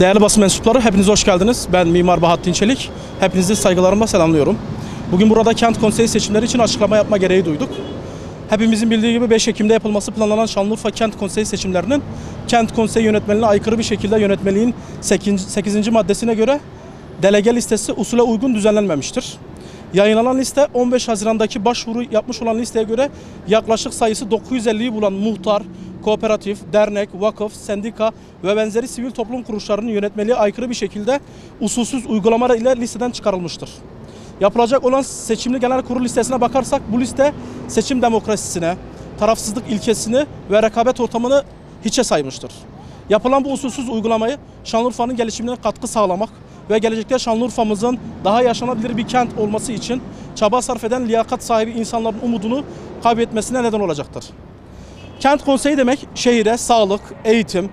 Değerli basın mensupları, hepiniz hoş geldiniz. Ben Mimar Bahattin Çelik. Hepinizi saygılarımla selamlıyorum. Bugün burada kent konseyi seçimleri için açıklama yapma gereği duyduk. Hepimizin bildiği gibi 5 Ekim'de yapılması planlanan Şanlıurfa Kent Konseyi seçimlerinin Kent Konseyi yönetmeliğine aykırı bir şekilde yönetmeliğin 8. maddesine göre delege listesi usule uygun düzenlenmemiştir. Yayınlanan liste 15 Haziran'daki başvuru yapmış olan listeye göre yaklaşık sayısı 950'yi bulan muhtar, kooperatif, dernek, vakıf, sendika ve benzeri sivil toplum kuruluşlarının yönetmeliğe aykırı bir şekilde usulsüz uygulamalar ile listeden çıkarılmıştır. Yapılacak olan seçimli genel kurul listesine bakarsak bu liste seçim demokrasisine, tarafsızlık ilkesini ve rekabet ortamını hiçe saymıştır. Yapılan bu usulsüz uygulamayı Şanlıurfa'nın gelişimine katkı sağlamak ve gelecekte Şanlıurfa'mızın daha yaşanabilir bir kent olması için çaba sarf eden liyakat sahibi insanların umudunu kaybetmesine neden olacaktır. Kent konseyi demek şehire sağlık, eğitim,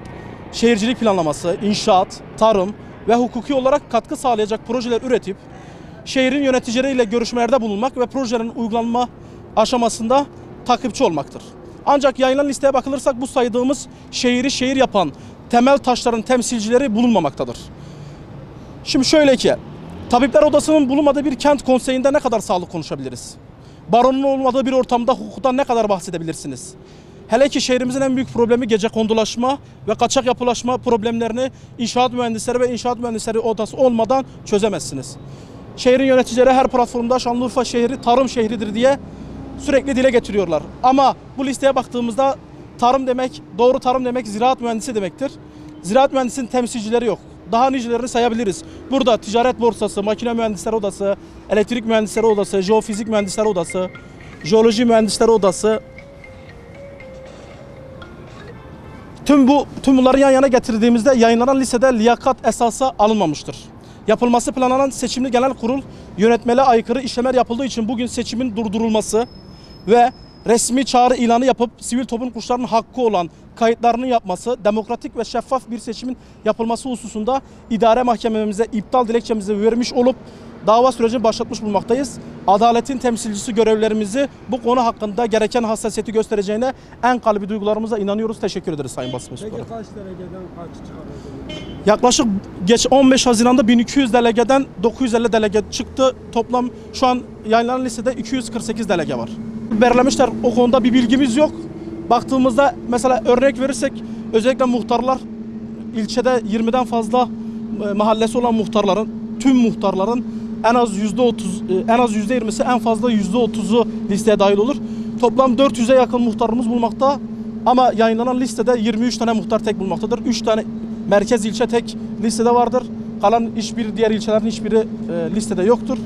şehircilik planlaması, inşaat, tarım ve hukuki olarak katkı sağlayacak projeler üretip şehrin yöneticileriyle görüşmelerde bulunmak ve projelerin uygulanma aşamasında takipçi olmaktır. Ancak yayınlanan listeye bakılırsak bu saydığımız şehri şehir yapan temel taşların temsilcileri bulunmamaktadır. Şimdi şöyle ki, Tabipler Odası'nın bulunmadığı bir kent konseyinde ne kadar sağlık konuşabiliriz? Baronun olmadığı bir ortamda hukuktan ne kadar bahsedebilirsiniz? Hele ki şehrimizin en büyük problemi gecekondulaşma ve kaçak yapılaşma problemlerini inşaat mühendisleri ve inşaat mühendisleri odası olmadan çözemezsiniz. Şehrin yöneticileri her platformda Şanlıurfa şehri tarım şehridir diye sürekli dile getiriyorlar. Ama bu listeye baktığımızda tarım demek, doğru tarım demek ziraat mühendisi demektir. Ziraat mühendisinin temsilcileri yok. Daha nicelerini sayabiliriz. Burada ticaret borsası, makine mühendisleri odası, elektrik mühendisleri odası, jeofizik mühendisleri odası, jeoloji mühendisleri odası. Tüm bunları yan yana getirdiğimizde yayınlanan listede liyakat esası alınmamıştır. Yapılması planlanan seçimli genel kurul yönetmeliğe aykırı işlemler yapıldığı için bugün seçimin durdurulması ve resmi çağrı ilanı yapıp sivil toplum kuruluşlarının hakkı olan kayıtlarını yapması, demokratik ve şeffaf bir seçimin yapılması hususunda idare mahkememize iptal dilekçemizi vermiş olup dava sürecini başlatmış bulunmaktayız. Adaletin temsilcisi görevlerimizi bu konu hakkında gereken hassasiyeti göstereceğine en kalbi duygularımıza inanıyoruz. Teşekkür ederiz Sayın Basın Mensupları. Peki kaç delegeden kaç çıkarıldı? Yaklaşık 15 Haziran'da 1200 delegeden 950 delege çıktı. Toplam şu an yayınlanan listede 248 delege var. Belirlemişler, o konuda bir bilgimiz yok. Baktığımızda mesela örnek verirsek özellikle muhtarlar ilçede 20'den fazla mahallesi olan muhtarların, tüm muhtarların en az %20'si en fazla %30'u listeye dahil olur. Toplam 400'e yakın muhtarımız bulunmakta ama yayınlanan listede 23 tane muhtar tek bulunmaktadır. 3 tane merkez ilçe tek listede vardır. Kalan diğer ilçelerin hiçbiri listede yoktur.